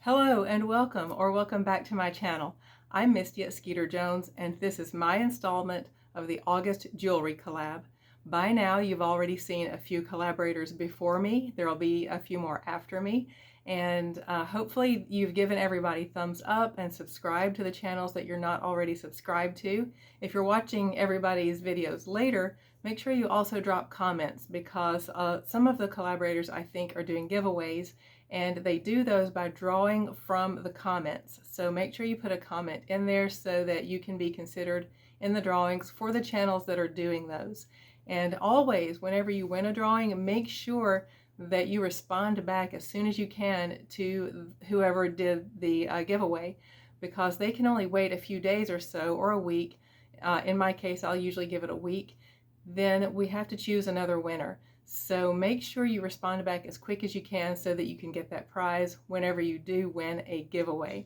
Hello and welcome, or welcome back to my channel. I'm Misty at Skeeter Jones, and this is my installment of the August jewelry collab. By now you've already seen a few collaborators before me. There will be a few more after me, and hopefully you've given everybody thumbs up and subscribed to the channels that you're not already subscribed to. If you're watching everybody's videos later, make sure you also drop comments, because some of the collaborators I think are doing giveaways, and they do those by drawing from the comments. So make sure you put a comment in there so that you can be considered in the drawings for the channels that are doing those. And always, whenever you win a drawing, make sure that you respond back as soon as you can to whoever did the giveaway, because they can only wait a few days or so, or a week. In my case, I'll usually give it a week. Then we have to choose another winner. So make sure you respond back as quick as you can so that you can get that prize whenever you do win a giveaway.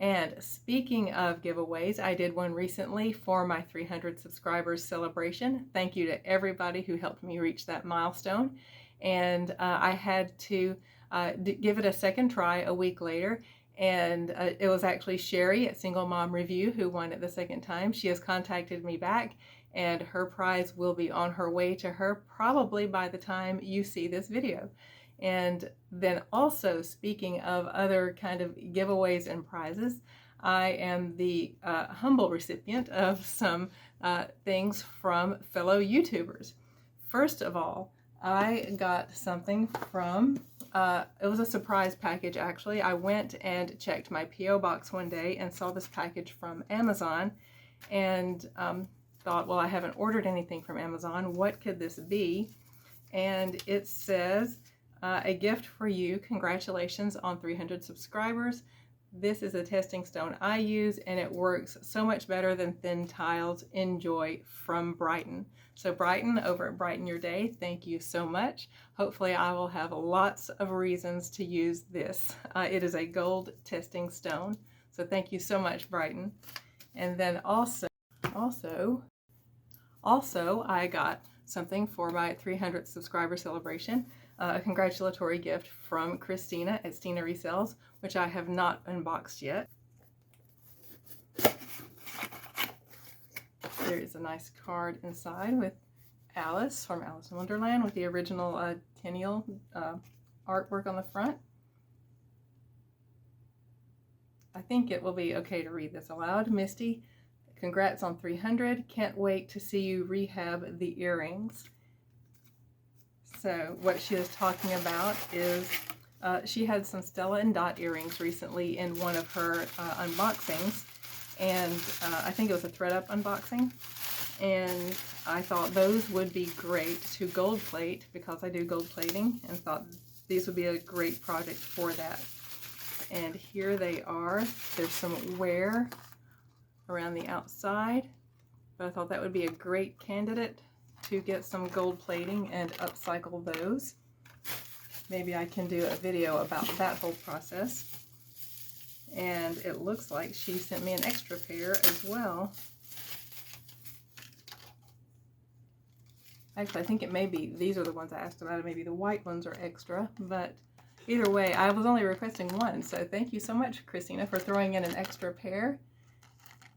And speaking of giveaways, I did one recently for my 300 subscribers celebration. Thank you to everybody who helped me reach that milestone. And I had to give it a second try a week later. And it was actually Chere at Single Mom Review who won it the second time. She has contacted me back, and her prize will be on her way to her probably by the time you see this video. And then also, speaking of other kind of giveaways and prizes, I am the humble recipient of some things from fellow YouTubers. First of all, I got something from, it was a surprise package actually. I went and checked my P.O. box one day and saw this package from Amazon, and thought, well, I haven't ordered anything from Amazon. What could this be? And it says, a gift for you. Congratulations on 300 subscribers. This is a testing stone I use, and it works so much better than thin tiles. Enjoy, from Brighton. So Brighton over at Brighten Your Day, thank you so much. Hopefully I will have lots of reasons to use this. It is a gold testing stone. So thank you so much, Brighton. And then also I got something for my 300th subscriber celebration, a congratulatory gift from Christina at Stina Resells, which I have not unboxed yet. There is a nice card inside with Alice from Alice in Wonderland with the original Tenniel artwork on the front. I think it will be okay to read this aloud. Misty, congrats on 300. Can't wait to see you rehab the earrings. So what she is talking about is she had some Stella and Dot earrings recently in one of her unboxings. And I think it was a thread-up unboxing. And I thought those would be great to gold plate, because I do gold plating, and thought these would be a great project for that. And here they are. There's some wear around the outside, but I thought that would be a great candidate to get some gold plating and upcycle those. Maybe I can do a video about that whole process. And it looks like she sent me an extra pair as well. Actually, I think it may be, these are the ones I asked about, maybe the white ones are extra, but either way, I was only requesting one, so thank you so much, Christina, for throwing in an extra pair.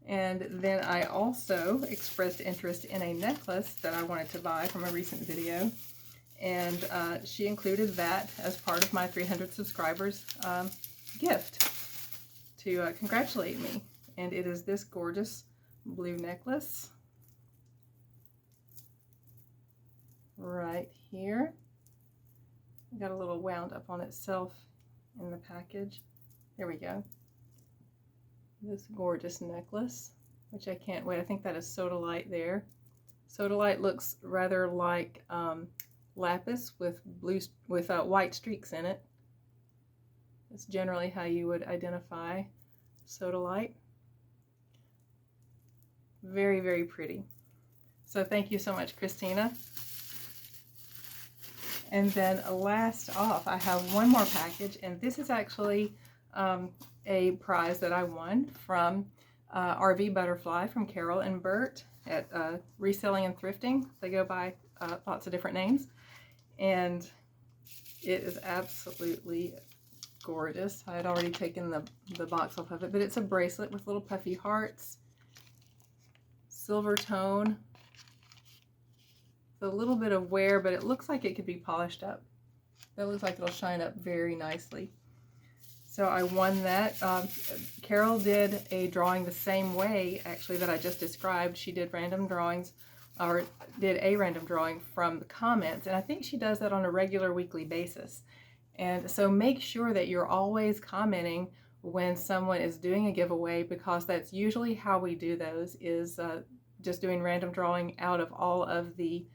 And then I also expressed interest in a necklace that I wanted to buy from a recent video, and she included that as part of my 300 subscribers gift to congratulate me. And it is this gorgeous blue necklace right here. Got a little wound up on itself in the package. There we go. This gorgeous necklace, which I can't wait. I think that is sodalite there. Sodalite looks rather like lapis with white streaks in it. That's generally how you would identify sodalite. Very, very pretty. So thank you so much, Christina. And then last off, I have one more package, and this is actually a prize that I won from RV Butterfly from Carol and Bert at Reselling and Thrifting. They go by lots of different names, and it is absolutely gorgeous. I had already taken the box off of it, but it's a bracelet with little puffy hearts, silver tone, a little bit of wear, but it looks like it could be polished up. That looks like it'll shine up very nicely. So I won that. Carol did a drawing the same way, actually, that I just described. She did random drawings, or did a random drawing from the comments, and I think she does that on a regular weekly basis. And so make sure that you're always commenting when someone is doing a giveaway, because that's usually how we do those, is just doing random drawing out of all of the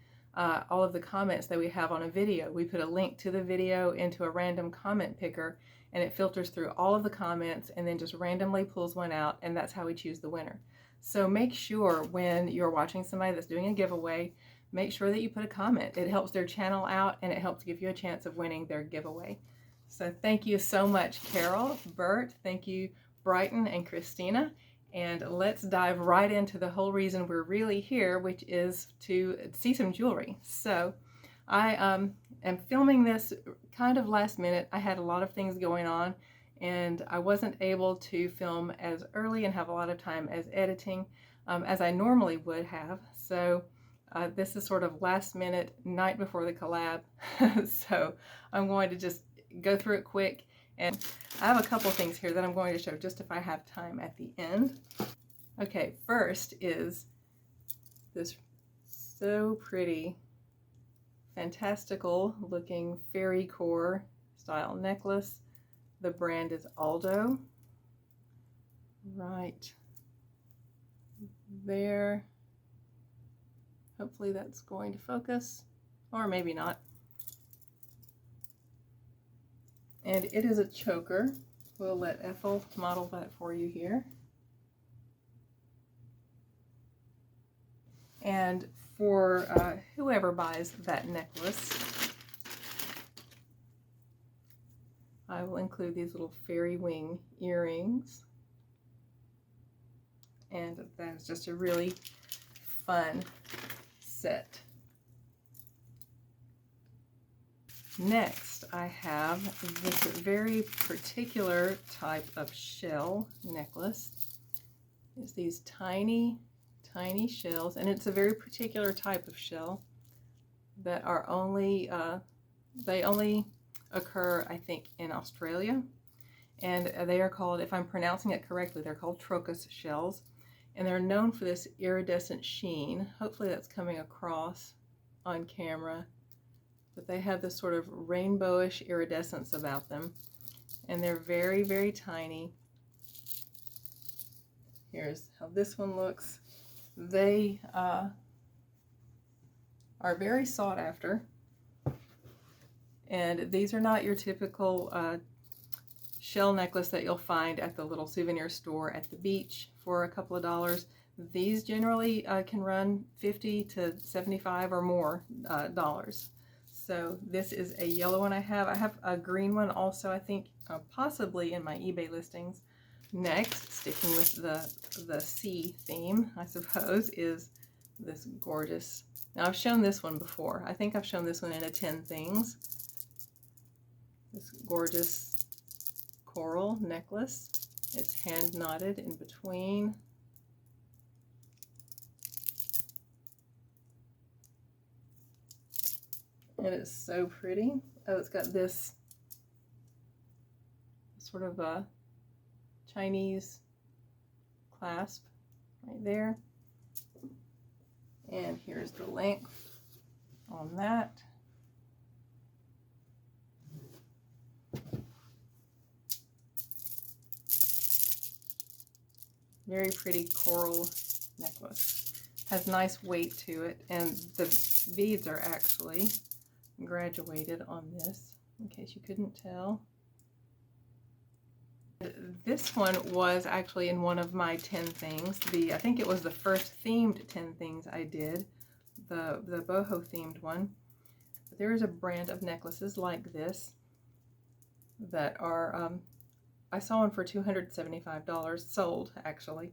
comments that we have on a video. We put a link to the video into a random comment picker, and it filters through all of the comments and then just randomly pulls one out, and that's how we choose the winner. So make sure when you're watching somebody that's doing a giveaway, make sure that you put a comment. It helps their channel out, and it helps give you a chance of winning their giveaway. So thank you so much, Carol, Bert, thank you, Brighton and Christina. And let's dive right into the whole reason we're really here, which is to see some jewelry. So I am filming this kind of last minute. I had a lot of things going on, and I wasn't able to film as early and have a lot of time as editing as I normally would have. So this is sort of last minute, night before the collab. So I'm going to just go through it quick. And I have a couple things here that I'm going to show just if I have time at the end. Okay, first is this so pretty, fantastical looking fairy core style necklace. The brand is Aldo. Right there. Hopefully that's going to focus, or maybe not. And it is a choker. We'll let Ethel model that for you here. And for whoever buys that necklace, I will include these little fairy wing earrings. And that is just a really fun set. Next, I have this very particular type of shell necklace. It's these tiny, tiny shells, and it's a very particular type of shell that are only, they only occur, I think, in Australia. And they are called, if I'm pronouncing it correctly, they're called trocus shells. And they're known for this iridescent sheen. Hopefully that's coming across on camera. But they have this sort of rainbowish iridescence about them, and they're very, very tiny. Here's how this one looks. They are very sought after, and these are not your typical shell necklace that you'll find at the little souvenir store at the beach for a couple of dollars. These generally can run $50 to $75 or more dollars. So this is a yellow one I have. I have a green one also, I think, possibly in my eBay listings. Next, sticking with the sea theme, I suppose, is this gorgeous. Now I've shown this one before. I think I've shown this one in a 10 things. This gorgeous coral necklace. It's hand knotted in between. And it's so pretty. Oh, it's got this sort of a Chinese clasp right there. And here's the length on that. Very pretty coral necklace. Has nice weight to it, and the beads are actually graduated on this, in case you couldn't tell. This one was actually in one of my 10 things. I think it was the first themed 10 things I did, the boho themed one. But there is a brand of necklaces like this that are, I saw one for $275 sold actually,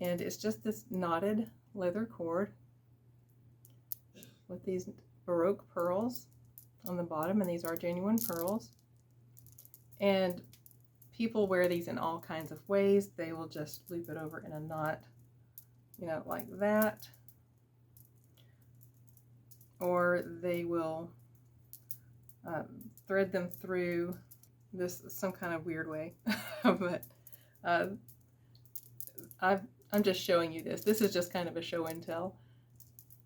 and it's just this knotted leather cord with these Baroque pearls on the bottom, and these are genuine pearls. And people wear these in all kinds of ways. They will just loop it over in a knot, you know, like that. Or they will thread them through this some kind of weird way. But I'm just showing you this. This is just kind of a show and tell.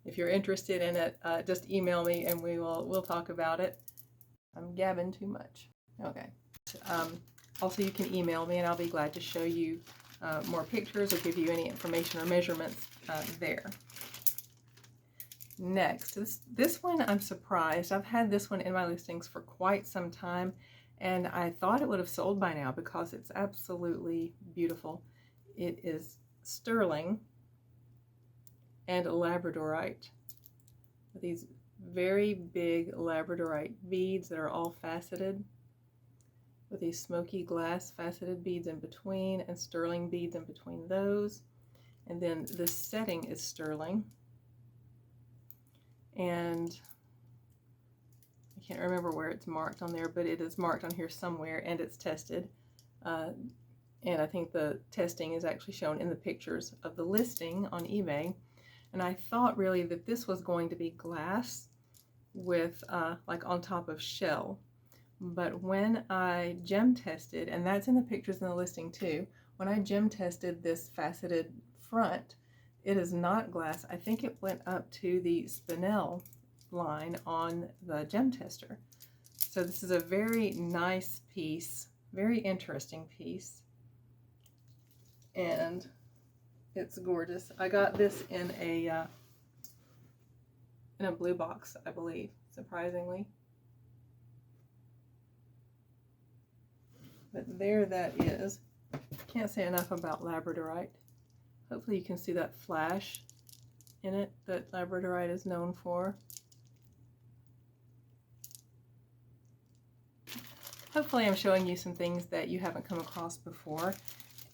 If you're interested in it, just email me and we'll talk about it. I'm gabbing too much. Okay. Also, you can email me and I'll be glad to show you more pictures or give you any information or measurements there. Next, this one I'm surprised. I've had this one in my listings for quite some time, and I thought it would have sold by now because it's absolutely beautiful. It is sterling and labradorite, with these very big labradorite beads that are all faceted, with these smoky glass faceted beads in between and sterling beads in between those. And then the setting is sterling. And I can't remember where it's marked on there, but it is marked on here somewhere, and it's tested. And I think the testing is actually shown in the pictures of the listing on eBay. And I thought really that this was going to be glass with like on top of shell. But when I gem tested, and that's in the pictures in the listing too, when I gem tested this faceted front, it is not glass. I think it went up to the spinel line on the gem tester. So this is a very nice piece, very interesting piece, and it's gorgeous. I got this in a blue box, I believe, surprisingly. But there that is. Can't say enough about labradorite. Hopefully you can see that flash in it that labradorite is known for. Hopefully I'm showing you some things that you haven't come across before.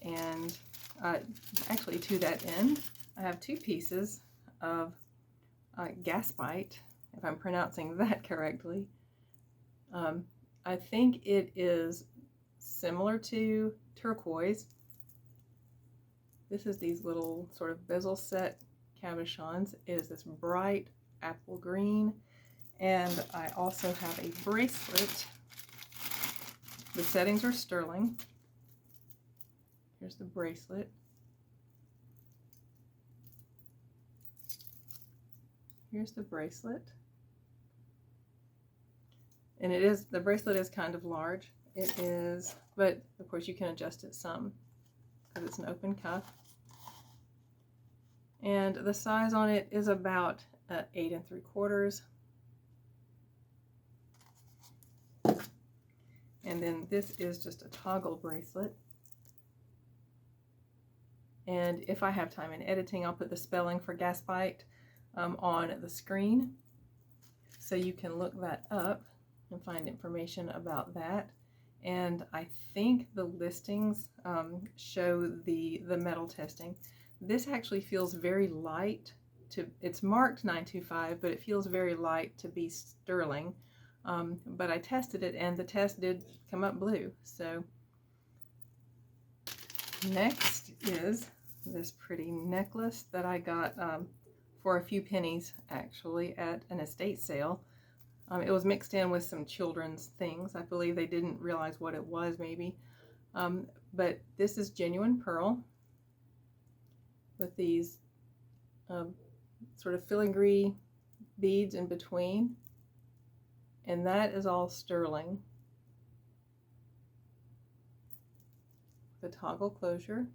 And actually, to that end, I have two pieces of gaspite, if I'm pronouncing that correctly. I think it is similar to turquoise. This is these little sort of bezel set cabochons. It is this bright apple green, and I also have a bracelet. The settings are sterling. Here's the bracelet. Here's the bracelet. And the bracelet is kind of large. It is, but of course you can adjust it some because it's an open cuff. And the size on it is about 8 3/4. And then this is just a toggle bracelet. And if I have time in editing, I'll put the spelling for gaspite on the screen, so you can look that up and find information about that. And I think the listings show the metal testing. This actually feels very light it's marked 925, but it feels very light to be sterling. But I tested it and the test did come up blue. So next is this pretty necklace that I got for a few pennies actually at an estate sale. It was mixed in with some children's things. I believe they didn't realize what it was maybe. But this is genuine pearl with these sort of filigree beads in between. And that is all sterling. The toggle closure.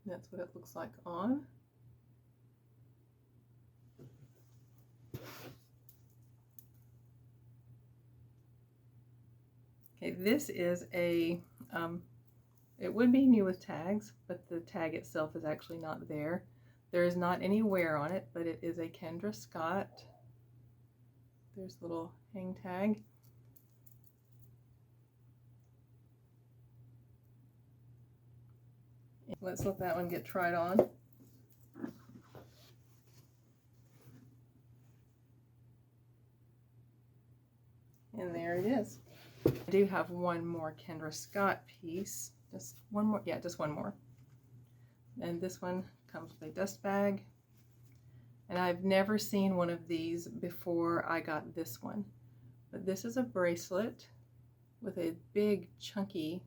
That's what it looks like on. Okay, this is a, it would be new with tags, but the tag itself is actually not there. There is not any wear on it, but it is a Kendra Scott. There's a little hang tag. Let's let that one get tried on. it is. I do have one more Kendra Scott piece. Just one more. Yeah, just one more. And this one comes with a dust bag. And I've never seen one of these before I got this one. But this is a bracelet with a big chunky,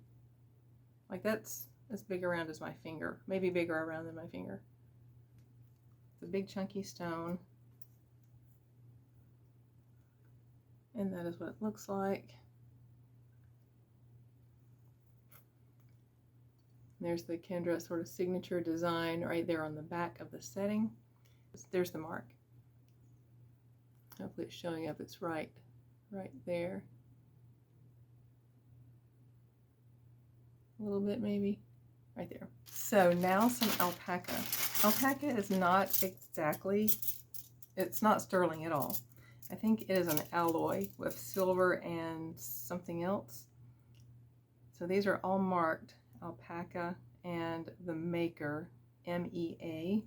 like that's as big around as my finger, maybe bigger around than my finger. It's a big chunky stone. And that is what it looks like. There's the Kendra sort of signature design right there on the back of the setting. There's the mark. Hopefully it's showing up. It's right there. A little bit maybe. Right there. So now some alpaca. Alpaca is not exactly, it's not sterling at all. I think it is an alloy with silver and something else. So these are all marked alpaca and the maker, MEA.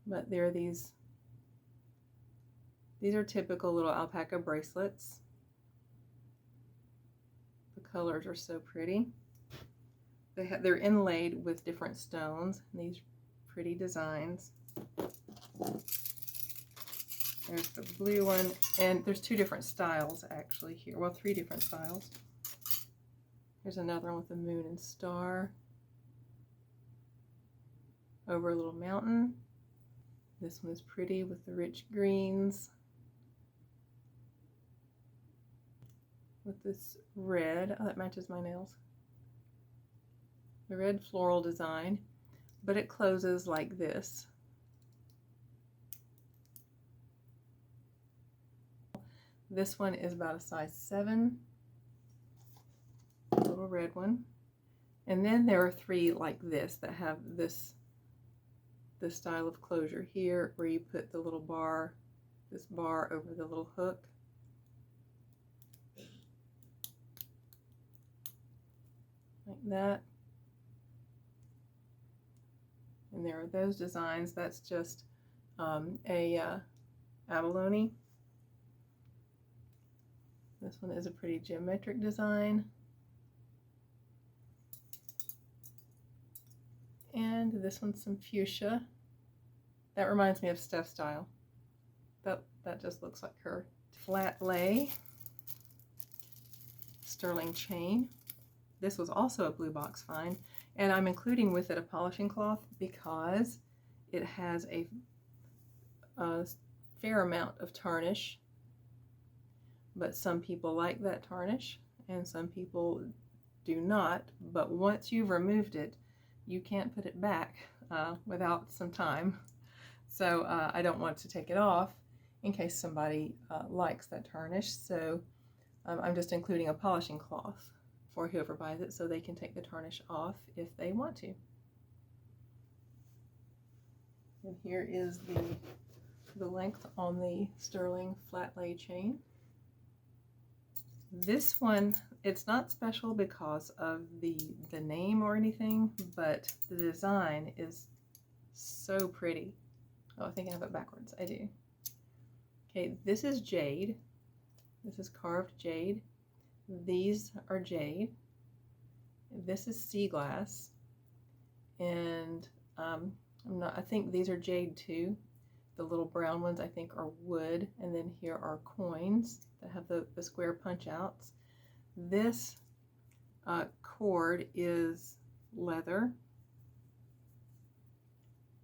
But there are these are typical little alpaca bracelets. The colors are so pretty. They're inlaid with different stones, and these pretty designs. There's the blue one, and there's two different styles actually here. Well, three different styles. There's another one with the moon and star over a little mountain. This one is pretty with the rich greens. With this red, oh, that matches my nails. The red floral design, but it closes like this. This one is about a size 7. A little red one. And then there are 3 like this that have this style of closure here, where you put the little bar, this bar over the little hook. Like that. And there are those designs. That's just abalone. This one is a pretty geometric design. And this one's some fuchsia. That reminds me of Steph's style. That just looks like her. Flat lay sterling chain. This was also a blue box find, and I'm including with it a polishing cloth because it has a fair amount of tarnish, but some people like that tarnish and some people do not. But once you've removed it, you can't put it back without some time. So I don't want to take it off in case somebody likes that tarnish. So I'm just including a polishing cloth for whoever buys it so they can take the tarnish off if they want to. And here is the length on the sterling flat lay chain. This one, it's not special because of the name or anything, but the design is so pretty. Oh, I think I have it backwards. I do. Okay, this is jade. This is carved jade. These are jade. This is sea glass. And I think these are jade too. The little brown ones I think are wood, and then here are coins that have the square punch outs. This cord is leather,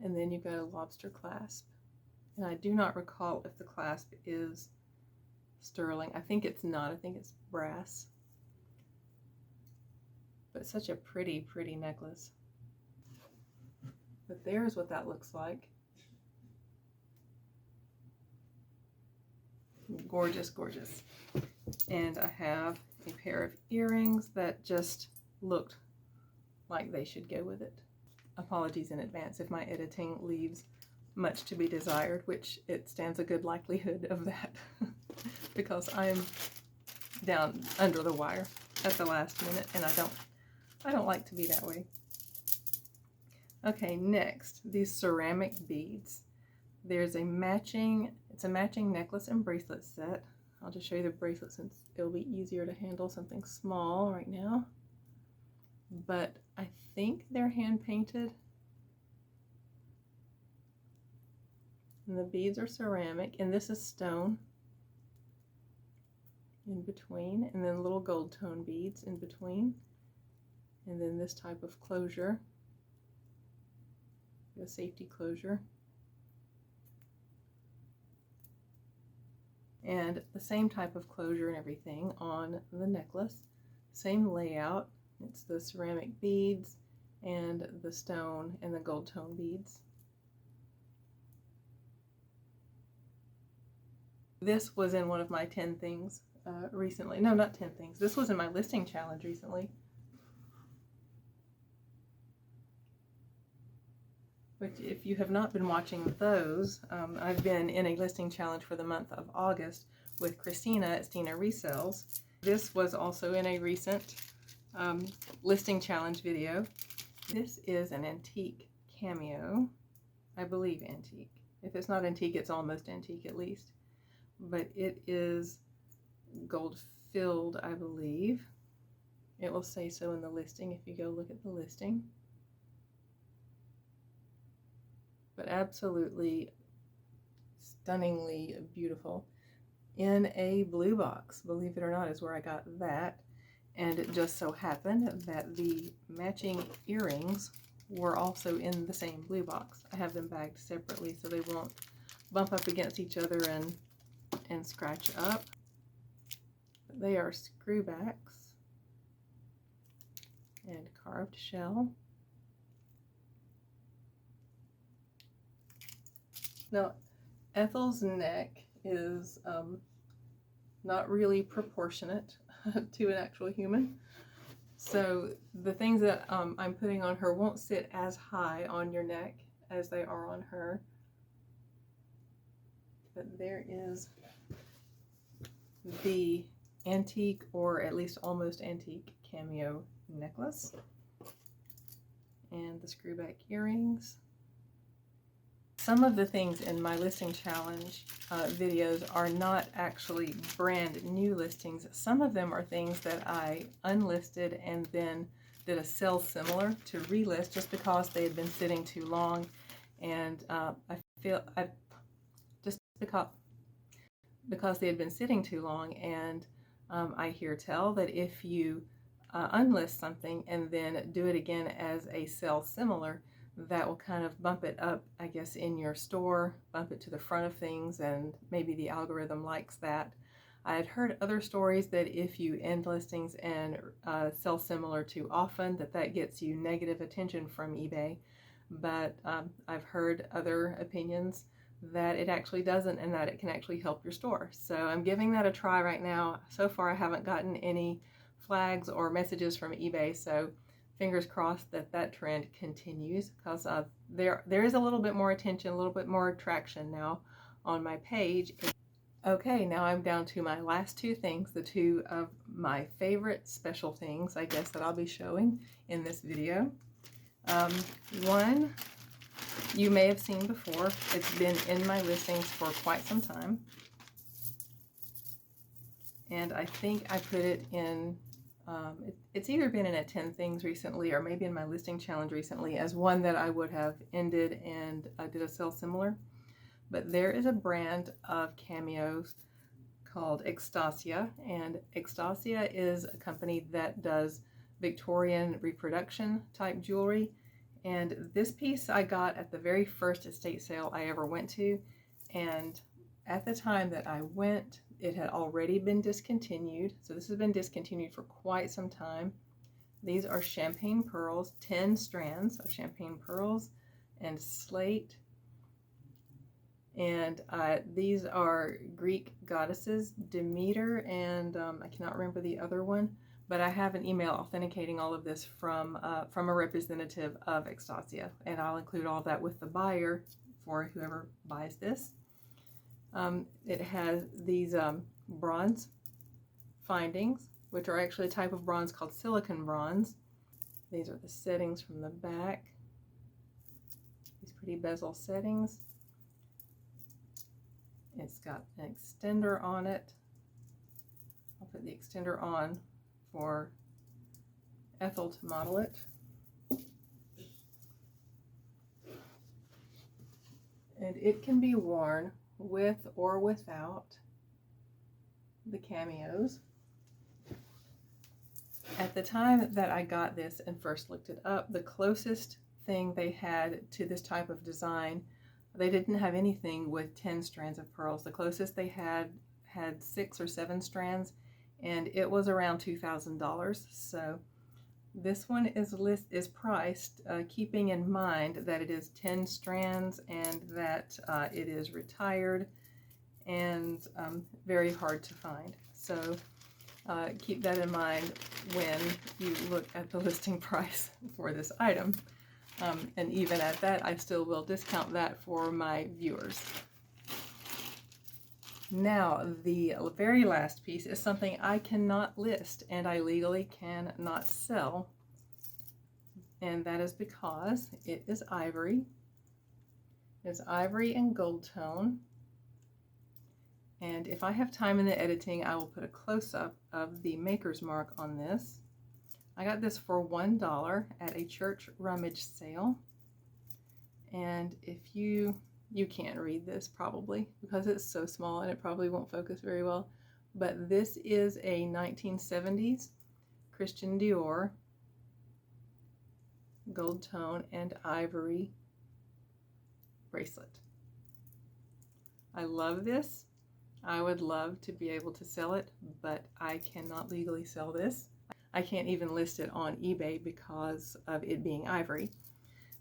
and then you've got a lobster clasp, and I do not recall if the clasp is sterling. I think it's not. I think it's brass, but such a pretty necklace. But there's what that looks like. Gorgeous, gorgeous. And I have a pair of earrings that just looked like they should go with it. Apologies in advance if my editing leaves much to be desired, which it stands a good likelihood of that because I am down under the wire at the last minute, and I don't like to be that way. Okay, next, these ceramic beads. There's a matching, it's a matching necklace and bracelet set. I'll just show you the bracelet since it'll be easier to handle something small right now. But I think they're hand painted. And the beads are ceramic, and this is stone in between, and then little gold tone beads in between, and then this type of closure, the safety closure, and the same type of closure and everything on the necklace. Same layout. It's the ceramic beads and the stone and the gold tone beads. This was in one of my 10 things recently. No, not 10 things. This was in my listing challenge recently. Which, if you have not been watching those, I've been in a listing challenge for the month of August with Christina at Resales. This was also in a recent listing challenge video. This is an antique cameo. I believe antique. If it's not antique, it's almost antique at least. But it is gold filled, I believe. It will say so in the listing if you go look at the listing. But absolutely stunningly beautiful in a blue box. Believe it or not, is where I got that. And it just so happened that the matching earrings were also in the same blue box. I have them bagged separately so they won't bump up against each other and scratch up. They are screwbacks and carved shell. Now, Ethel's neck is not really proportionate to an actual human. So the things that I'm putting on her won't sit as high on your neck as they are on her. But there is the antique, or at least almost antique, cameo necklace and the screwback earrings. Some of the things in my listing challenge videos are not actually brand new listings. Some of them are things that I unlisted and then did a sell similar to relist just because they had been sitting too long, and because they had been sitting too long, and I hear tell that if you unlist something and then do it again as a sell similar, that will kind of bump it up, I guess, in your store, bump it to the front of things, and maybe the algorithm likes that. I had heard other stories that if you end listings and sell similar too often, that gets you negative attention from eBay. But I've heard other opinions that it actually doesn't, and that it can actually help your store. So I'm giving that a try right now. So far I haven't gotten any flags or messages from eBay, so fingers crossed that that trend continues, because there is a little bit more attention, a little bit more traction now on my page. Okay, now I'm down to my last two things, the two of my favorite special things, I guess, that I'll be showing in this video. One you may have seen before. It's been in my listings for quite some time. And I think I put it in, it's either been in a 10 things recently or maybe in my listing challenge recently as one that I would have ended and did a sell similar. But there is a brand of cameos called Extasia, and Extasia is a company that does Victorian reproduction type jewelry. And this piece I got at the very first estate sale I ever went to, and at the time that I went, it had already been discontinued. So this has been discontinued for quite some time. These are champagne pearls, 10 strands of champagne pearls and slate. And these are Greek goddesses, Demeter, and I cannot remember the other one, but I have an email authenticating all of this from a representative of Extasia, and I'll include all of that with the buyer for whoever buys this. It has these bronze findings, which are actually a type of bronze called silicon bronze. These are the settings from the back. These pretty bezel settings. It's got an extender on it put the extender on for Ethel to model it. And it can be worn with or without the cameos. At the time that I got this and first looked it up, the closest thing they had to this type of design, they didn't have anything with 10 strands of pearls. The closest they had 6 or 7 strands, and it was around $2,000. So this one is priced keeping in mind that it is 10 strands and that it is retired and very hard to find. So keep that in mind when you look at the listing price for this item. And even at that, I still will discount that for my viewers. Now, the very last piece is something I cannot list and I legally cannot sell. And that is because it is ivory. It's ivory and gold tone. And if I have time in the editing, I will put a close-up of the maker's mark on this. I got this for $1 at a church rummage sale. And if you can't read this probably because it's so small and it probably won't focus very well, but this is a 1970s Christian Dior gold tone and ivory bracelet. I love this. I would love to be able to sell it, but I cannot legally sell this. I can't even list it on eBay because of it being ivory.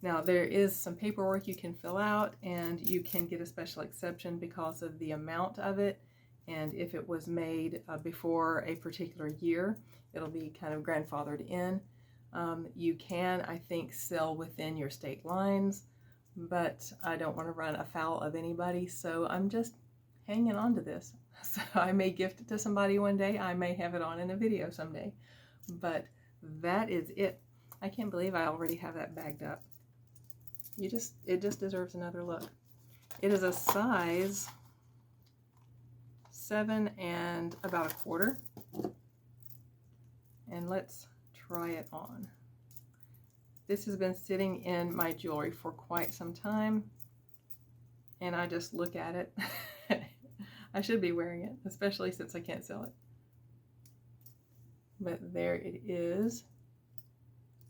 Now, there is some paperwork you can fill out and you can get a special exception because of the amount of it, and if it was made before a particular year, it'll be kind of grandfathered in. You can, I think, sell within your state lines, but I don't want to run afoul of anybody, so I'm just hanging on to this. So I may gift it to somebody one day, I may have it on in a video someday, but that is it. I can't believe I already have that bagged up. It just deserves another look. It is a size 7 and about a quarter. And let's try it on. This has been sitting in my jewelry for quite some time, and I just look at it. I should be wearing it, especially since I can't sell it. But there it is.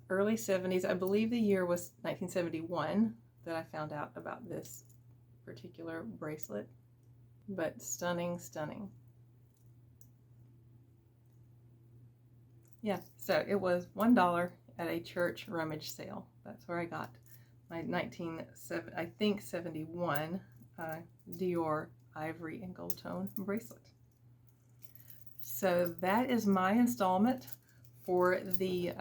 Early 70s, I believe the year was 1971 that I found out about this particular bracelet, but stunning, stunning. Yeah, so it was $1 at a church rummage sale. That's where I got my 1971 Dior ivory and gold tone bracelet. So that is my installment for the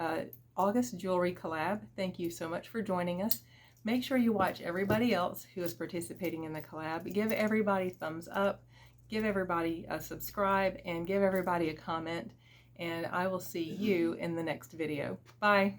August jewelry collab. Thank you so much for joining us. Make sure you watch everybody else who is participating in the collab. Give everybody a thumbs up, give everybody a subscribe, and give everybody a comment. And I will see you in the next video. Bye.